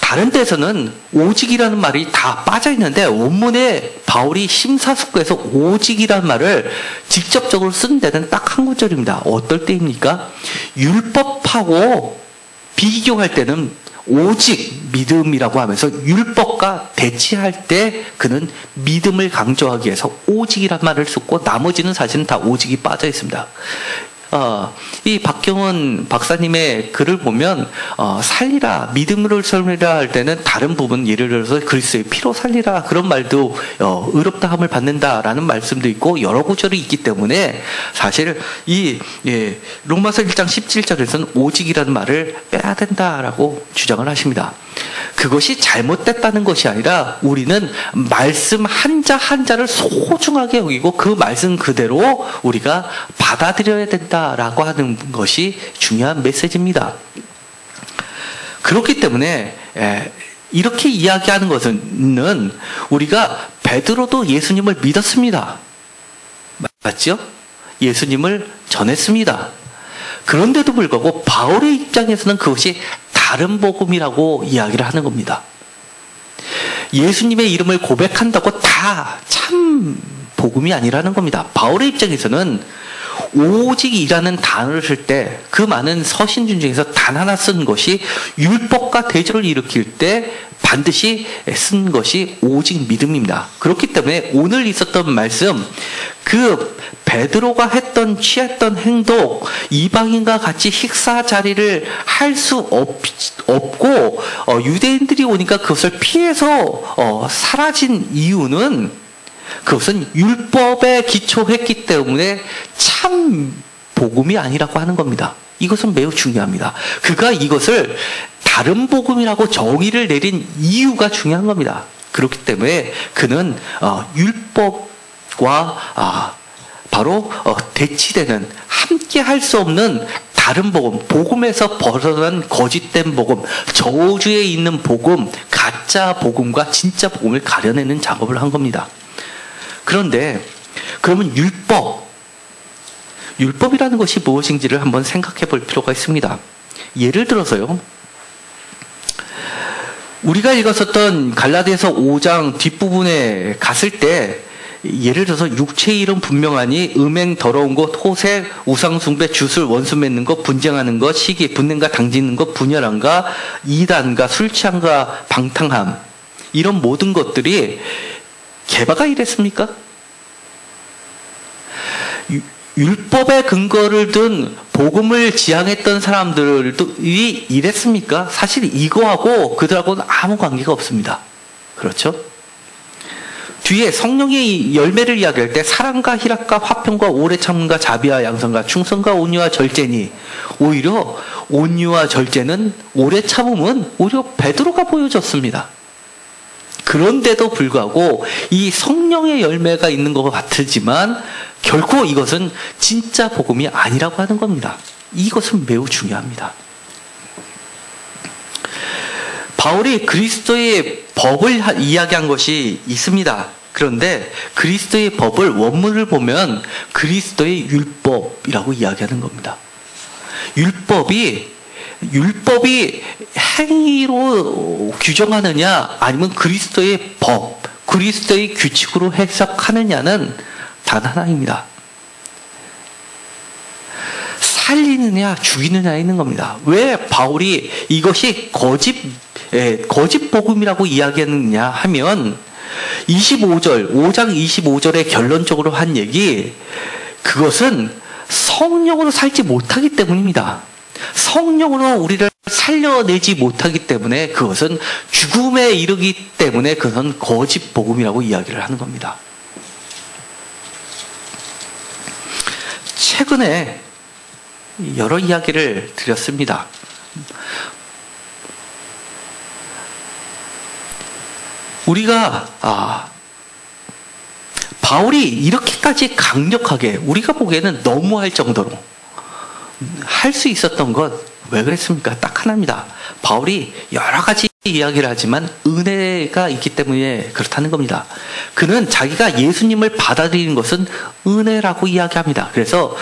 다른 데서는 오직이라는 말이 다 빠져 있는데 원문에 바울이 심사숙고해서 오직이라는 말을 직접적으로 쓴 데는 딱 한 구절입니다. 어떨 때입니까? 율법하고 비교할 때는 오직 믿음이라고 하면서 율법과 대치할 때 그는 믿음을 강조하기 위해서 오직이라는 말을 썼고 나머지는 사실은 다 오직이 빠져 있습니다. 이 박경원 박사님의 글을 보면 살리라, 믿음으로 살리라 할 때는 다른 부분, 예를 들어서 그리스도의 피로 살리라 그런 말도 의롭다함을 받는다라는 말씀도 있고 여러 구절이 있기 때문에 사실 이 로마서 1장 17절에서는 오직이라는 말을 빼야 된다라고 주장을 하십니다. 그것이 잘못됐다는 것이 아니라 우리는 말씀 한자 한자를 소중하게 여기고 그 말씀 그대로 우리가 받아들여야 된다라고 하는 것이 중요한 메시지입니다. 그렇기 때문에 이렇게 이야기하는 것은 우리가 베드로도 예수님을 믿었습니다. 맞죠? 예수님을 전했습니다. 그런데도 불구하고 바울의 입장에서는 그것이 다른 복음이라고 이야기를 하는 겁니다. 예수님의 이름을 고백한다고 다 참 복음이 아니라는 겁니다. 바울의 입장에서는 오직이라는 단어를 쓸 때 그 많은 서신준 중에서 단 하나 쓴 것이 율법과 대조를 일으킬 때 반드시 쓴 것이 오직 믿음입니다. 그렇기 때문에 오늘 있었던 말씀, 그 베드로가 취했던 행동, 이방인과 같이 식사 자리를 할 수 없고 유대인들이 오니까 그것을 피해서 사라진 이유는 그것은 율법에 기초했기 때문에 참 복음이 아니라고 하는 겁니다. 이것은 매우 중요합니다. 그가 이것을 다른 복음이라고 정의를 내린 이유가 중요한 겁니다. 그렇기 때문에 그는 율법과 바로 대치되는 함께 할 수 없는 다른 복음, 복음에서 벗어난 거짓된 복음, 저주에 있는 복음, 가짜 복음과 진짜 복음을 가려내는 작업을 한 겁니다. 그런데 그러면 율법이라는 것이 무엇인지를 한번 생각해 볼 필요가 있습니다. 예를 들어서요, 우리가 읽었었던 갈라디아서 5장 뒷부분에 갔을 때 예를 들어서 육체의 일은 분명하니 음행, 더러운 것, 호색, 우상숭배, 주술, 원수 맺는 것, 분쟁하는 것, 시기, 분냄과 당짓는 것, 분열함과 이단과 술 취함과 방탕함, 이런 모든 것들이 개바가 이랬습니까? 율법의 근거를 둔 복음을 지향했던 사람들이 이랬습니까? 사실 이거하고 그들하고는 아무 관계가 없습니다. 그렇죠? 뒤에 성령의 열매를 이야기할 때 사랑과 희락과 화평과 오래 참음과 자비와 양선과 충성과 온유와 절제니, 오히려 온유와 절제는, 오래 참음은 오히려 베드로가 보여줬습니다. 그런데도 불구하고 이 성령의 열매가 있는 것 같지만 결코 이것은 진짜 복음이 아니라고 하는 겁니다. 이것은 매우 중요합니다. 바울이 그리스도의 법을 이야기한 것이 있습니다. 그런데 그리스도의 법을 원문을 보면 그리스도의 율법이라고 이야기하는 겁니다. 율법이 행위로 규정하느냐 아니면 그리스도의 법, 그리스도의 규칙으로 해석하느냐는 단 하나입니다. 살리느냐 죽이느냐에 있는 겁니다. 왜 바울이 이것이 거짓 복음이라고 이야기하느냐 하면 5장 25절에 결론적으로 한 얘기, 그것은 성령으로 살지 못하기 때문입니다. 성령으로 우리를 살려내지 못하기 때문에 그것은 죽음에 이르기 때문에 그것은 거짓 복음이라고 이야기를 하는 겁니다. 최근에 여러 이야기를 드렸습니다. 우리가 바울이 이렇게까지 강력하게 우리가 보기에는 너무할 정도로 할 수 있었던 것, 왜 그랬습니까? 딱 하나입니다. 바울이 여러 가지 이야기를 하지만 은혜가 있기 때문에 그렇다는 겁니다. 그는 자기가 예수님을 받아들이는 것은 은혜라고 이야기합니다. 그래서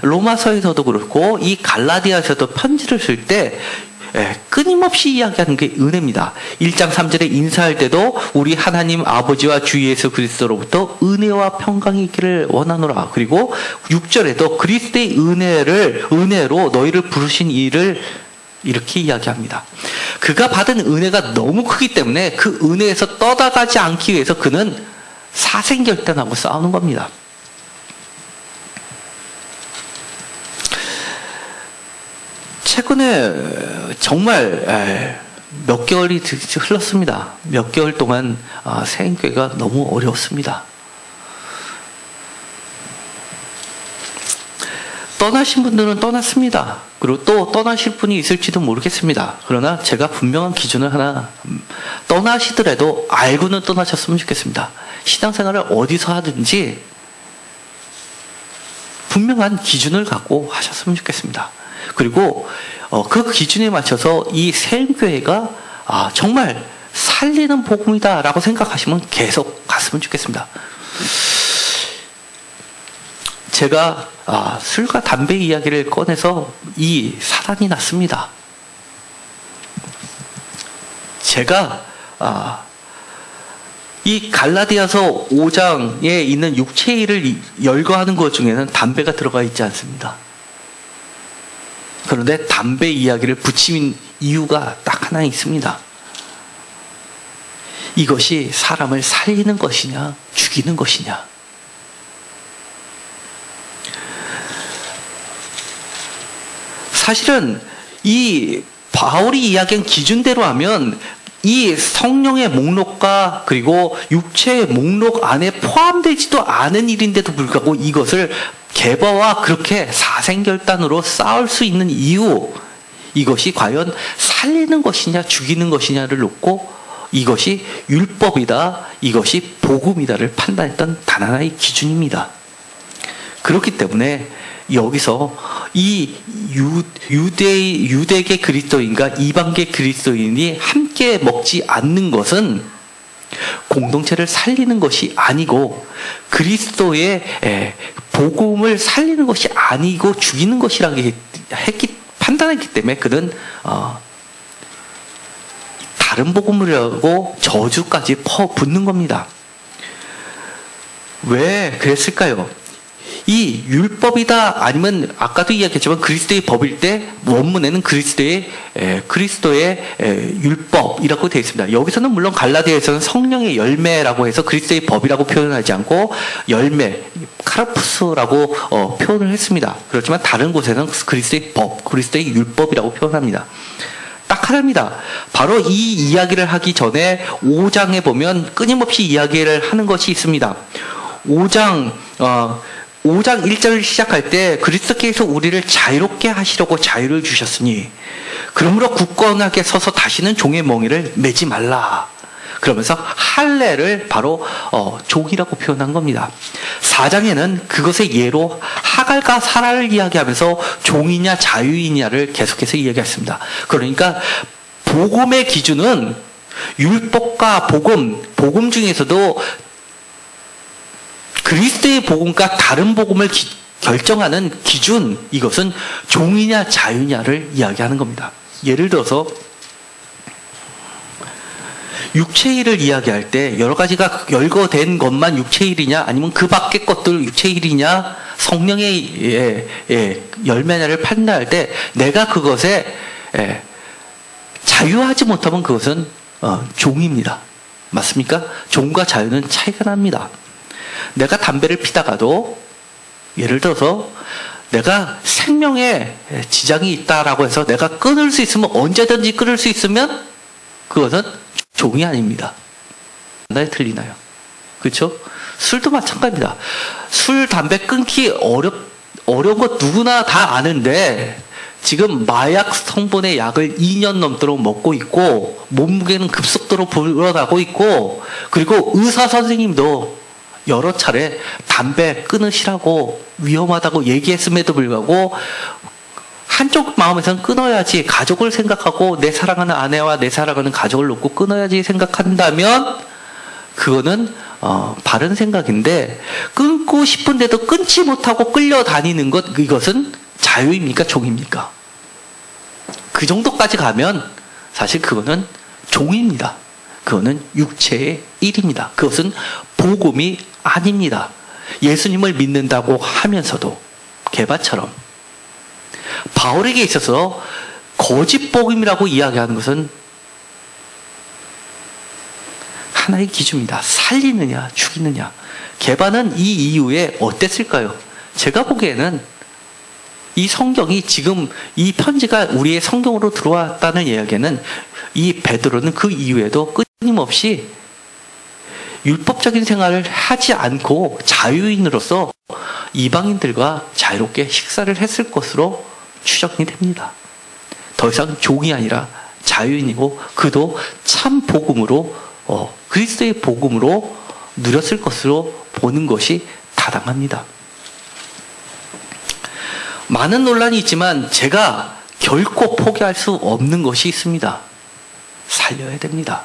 로마서에서도 그렇고 이 갈라디아서도 편지를 쓸 때 끊임없이 이야기하는 게 은혜입니다. 1장 3절에 인사할 때도 우리 하나님 아버지와 주 예수 그리스도로부터 은혜와 평강이 있기를 원하노라. 그리고 6절에도 그리스도의 은혜로 너희를 부르신 이를 이렇게 이야기합니다. 그가 받은 은혜가 너무 크기 때문에 그 은혜에서 떠나가지 않기 위해서 그는 사생결단하고 싸우는 겁니다. 최근에 정말 몇 개월이 흘렀습니다. 몇 개월 동안 새행교회가 너무 어려웠습니다. 떠나신 분들은 떠났습니다. 그리고 또 떠나실 분이 있을지도 모르겠습니다. 그러나 제가 분명한 기준을 하나, 떠나시더라도 알고는 떠나셨으면 좋겠습니다. 신앙생활을 어디서 하든지 분명한 기준을 갖고 하셨으면 좋겠습니다. 그리고 그 기준에 맞춰서 이 새행교회가 정말 살리는 복음이다라고 생각하시면 계속 갔으면 좋겠습니다. 제가 술과 담배 이야기를 꺼내서 이 사단이 났습니다. 제가 이 갈라디아서 5장에 있는 육체의 일을 열거하는 것 중에는 담배가 들어가 있지 않습니다. 그런데 담배 이야기를 붙인 이유가 딱 하나 있습니다. 이것이 사람을 살리는 것이냐 죽이는 것이냐. 사실은 이 바울이 이야기한 기준대로 하면 이 성령의 목록과 그리고 육체의 목록 안에 포함되지도 않은 일인데도 불구하고 이것을 개바와 그렇게 사생결단으로 싸울 수 있는 이유, 이것이 과연 살리는 것이냐 죽이는 것이냐를 놓고 이것이 율법이다, 이것이 복음이다를 판단했던 단 하나의 기준입니다. 그렇기 때문에 여기서 이 유대계 그리스도인과 이방계 그리스도인이 함께 먹지 않는 것은 공동체를 살리는 것이 아니고 그리스도의 복음을 살리는 것이 아니고 죽이는 것이라고 판단했기 때문에 그는 다른 복음이라고 저주까지 퍼붓는 겁니다. 왜 그랬을까요? 이 율법이다 아니면 아까도 이야기했지만 그리스도의 법일 때 원문에는 그리스도의 율법이라고 되어 있습니다. 여기서는 물론 갈라디아에서는 성령의 열매라고 해서 그리스도의 법이라고 표현하지 않고 열매 카르푸스라고 표현을 했습니다. 그렇지만 다른 곳에서는 그리스도의 법, 그리스도의 율법이라고 표현합니다. 딱 하나입니다. 바로 이 이야기를 하기 전에 5장에 보면 끊임없이 이야기를 하는 것이 있습니다. 5장 1절을 시작할 때 그리스도께서 우리를 자유롭게 하시려고 자유를 주셨으니 그러므로 굳건하게 서서 다시는 종의 멍에를 매지 말라. 그러면서 할례를 바로 종이라고 표현한 겁니다. 4장에는 그것의 예로 하갈과 사라를 이야기하면서 종이냐 자유이냐를 계속해서 이야기했습니다. 그러니까 복음의 기준은 율법과 복음 중에서도 그리스도의 복음과 다른 복음을 결정하는 기준, 이것은 종이냐 자유냐를 이야기하는 겁니다. 예를 들어서 육체일을 이야기할 때 여러 가지가 열거된 것만 육체일이냐 아니면 그 밖의 것들 육체일이냐 성령의 열매냐를 판단할 때 내가 그것에 자유하지 못하면 그것은 종입니다. 맞습니까? 종과 자유는 차이가 납니다. 내가 담배를 피다가도 예를 들어서 내가 생명에 지장이 있다라고 해서 내가 끊을 수 있으면 언제든지 끊을 수 있으면 그것은 종이 아닙니다. 날 틀리나요? 그렇죠? 술도 마찬가지입니다. 술, 담배 끊기 어려운 거 누구나 다 아는데 지금 마약 성분의 약을 2년 넘도록 먹고 있고 몸무게는 급속도로 불어나고 있고 그리고 의사 선생님도 여러 차례 담배 끊으시라고 위험하다고 얘기했음에도 불구하고 한쪽 마음에서는 끊어야지, 가족을 생각하고 내 사랑하는 아내와 내 사랑하는 가족을 놓고 끊어야지 생각한다면 그거는 바른 생각인데, 끊고 싶은데도 끊지 못하고 끌려다니는 것, 이것은 자유입니까? 종입니까? 그 정도까지 가면 사실 그거는 종입니다. 그거는 육체의 일입니다. 그것은 복음이 아닙니다. 예수님을 믿는다고 하면서도 게바처럼 바울에게 있어서 거짓 복음이라고 이야기하는 것은 하나의 기준입니다. 살리느냐 죽이느냐. 게바는 이 이후에 어땠을까요? 제가 보기에는 이 성경이 지금 이 편지가 우리의 성경으로 들어왔다는 이야기는 이 베드로는 그 이후에도 끊임없이 율법적인 생활을 하지 않고 자유인으로서 이방인들과 자유롭게 식사를 했을 것으로 추정이 됩니다. 더 이상 종이 아니라 자유인이고 그도 참 복음으로 그리스도의 복음으로 누렸을 것으로 보는 것이 타당합니다. 많은 논란이 있지만 제가 결코 포기할 수 없는 것이 있습니다. 살려야 됩니다.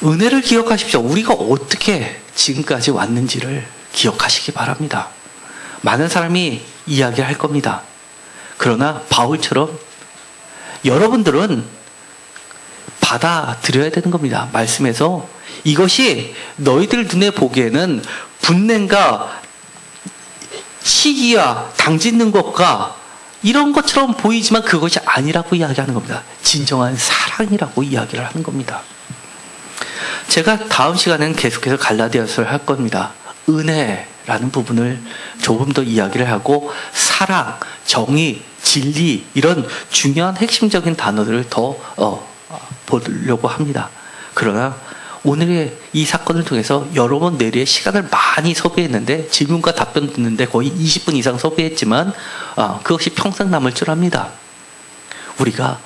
은혜를 기억하십시오. 우리가 어떻게 지금까지 왔는지를 기억하시기 바랍니다. 많은 사람이 이야기할 겁니다. 그러나 바울처럼 여러분들은 받아들여야 되는 겁니다. 말씀에서 이것이 너희들 눈에 보기에는 분냄과 시기와 당짓는 것과 이런 것처럼 보이지만 그것이 아니라고 이야기하는 겁니다. 진정한 사랑이라고 이야기를 하는 겁니다. 제가 다음 시간에는 계속해서 갈라디아서를 할 겁니다. 은혜라는 부분을 조금 더 이야기를 하고 사랑, 정의, 진리 이런 중요한 핵심적인 단어들을 더 보려고 합니다. 그러나 오늘의 이 사건을 통해서 여러 번 내리의 시간을 많이 소비했는데 질문과 답변 듣는데 거의 20분 이상 소비했지만 그것이 평생 남을 줄 압니다. 우리가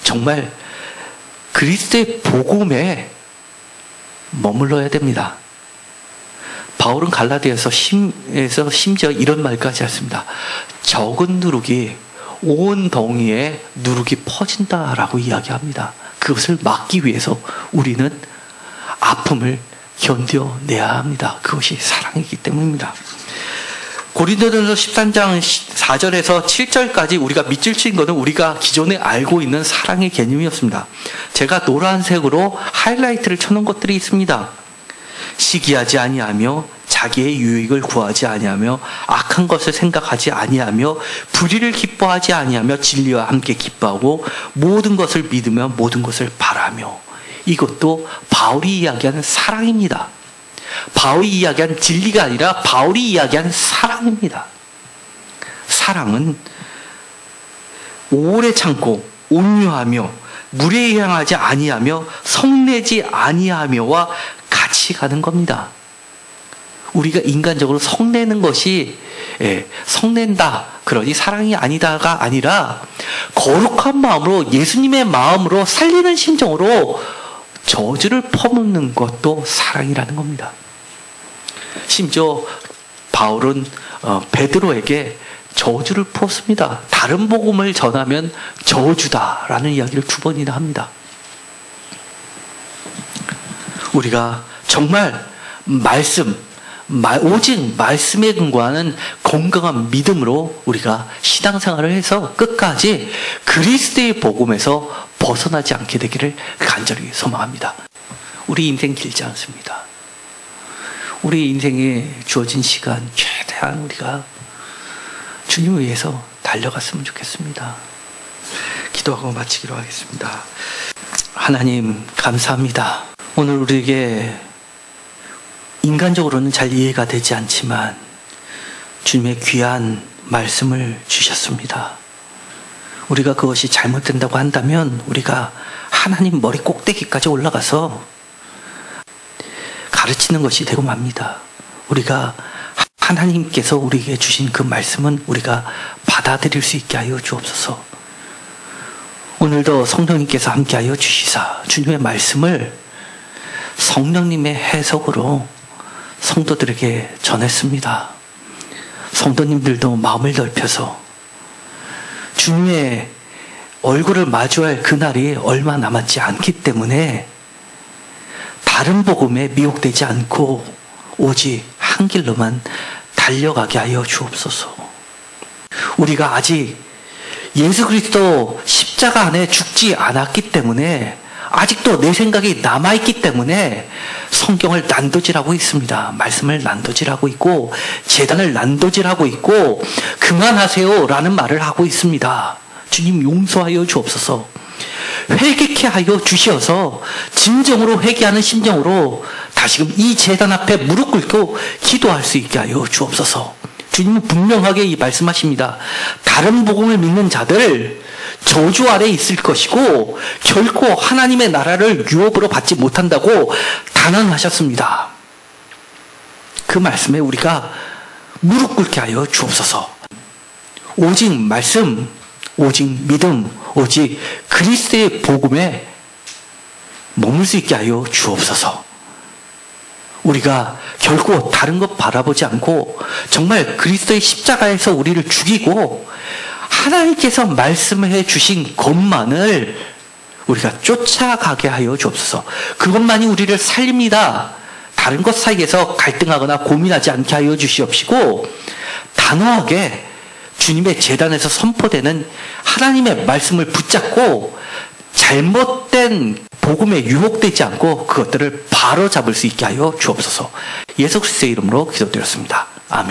정말 그리스도의 복음에 머물러야 됩니다. 바울은 갈라디아서 심지어 이런 말까지 했습니다. 적은 누룩이 온 덩이에 누룩이 퍼진다라고 이야기합니다. 그것을 막기 위해서 우리는 아픔을 견뎌내야 합니다. 그것이 사랑이기 때문입니다. 고린도전서 13장 4절에서 7절까지 우리가 밑줄 친 것은 우리가 기존에 알고 있는 사랑의 개념이었습니다. 제가 노란색으로 하이라이트를 쳐놓은 것들이 있습니다. 시기하지 아니하며 자기의 유익을 구하지 아니하며 악한 것을 생각하지 아니하며 불의를 기뻐하지 아니하며 진리와 함께 기뻐하고 모든 것을 믿으며 모든 것을 바라며. 이것도 바울이 이야기하는 사랑입니다. 바울이 이야기한 진리가 아니라 바울이 이야기한 사랑입니다. 사랑은 오래 참고 온유하며 물에 향하지 아니하며 성내지 아니하며와 같이 가는 겁니다. 우리가 인간적으로 성내는 것이 성낸다 그러니 사랑이 아니다가 아니라 거룩한 마음으로 예수님의 마음으로 살리는 심정으로 저주를 퍼붓는 것도 사랑이라는 겁니다. 심지어 바울은 베드로에게 저주를 퍼붓습니다. 다른 복음을 전하면 저주다라는 이야기를 2번이나 합니다. 우리가 정말 오직 말씀에 근거하는 건강한 믿음으로 우리가 신앙생활을 해서 끝까지 그리스도의 복음에서 벗어나지 않게 되기를 간절히 소망합니다. 우리 인생 길지 않습니다. 우리 인생에 주어진 시간 최대한 우리가 주님을 위해서 달려갔으면 좋겠습니다. 기도하고 마치기로 하겠습니다. 하나님 감사합니다. 오늘 우리에게 인간적으로는 잘 이해가 되지 않지만 주님의 귀한 말씀을 주셨습니다. 우리가 그것이 잘못된다고 한다면 우리가 하나님 머리 꼭대기까지 올라가서 가르치는 것이 되고 맙니다. 우리가 하나님께서 우리에게 주신 그 말씀은 우리가 받아들일 수 있게 하여 주옵소서. 오늘도 성령님께서 함께하여 주시사 주님의 말씀을 성령님의 해석으로 성도들에게 전했습니다. 성도님들도 마음을 넓혀서 주님의 얼굴을 마주할 그날이 얼마 남았지 않기 때문에 다른 복음에 미혹되지 않고 오직 한 길로만 달려가게 하여 주옵소서. 우리가 아직 예수 그리스도 십자가 안에 죽지 않았기 때문에 아직도 내 생각이 남아있기 때문에 성경을 난도질하고 있습니다. 말씀을 난도질하고 있고 제단을 난도질하고 있고 그만하세요 라는 말을 하고 있습니다. 주님 용서하여 주옵소서. 회개케 하여 주시어서 진정으로 회개하는 심정으로 다시금 이 제단 앞에 무릎 꿇고 기도할 수 있게 하여 주옵소서. 주님은 분명하게 이 말씀하십니다. 다른 복음을 믿는 자들 저주 아래 있을 것이고 결코 하나님의 나라를 유업으로 받지 못한다고 단언하셨습니다. 그 말씀에 우리가 무릎 꿇게 하여 주옵소서. 오직 말씀, 오직 믿음, 오직 그리스도의 복음에 머물 수 있게 하여 주옵소서. 우리가 결코 다른 것 바라보지 않고 정말 그리스도의 십자가에서 우리를 죽이고 하나님께서 말씀해 주신 것만을 우리가 쫓아가게 하여 주옵소서. 그것만이 우리를 살립니다. 다른 것 사이에서 갈등하거나 고민하지 않게 하여 주시옵시고 단호하게 주님의 제단에서 선포되는 하나님의 말씀을 붙잡고 잘못된 복음에 유혹되지 않고 그것들을 바로잡을 수 있게 하여 주옵소서. 예수 그리스도의 이름으로 기도드렸습니다. 아멘.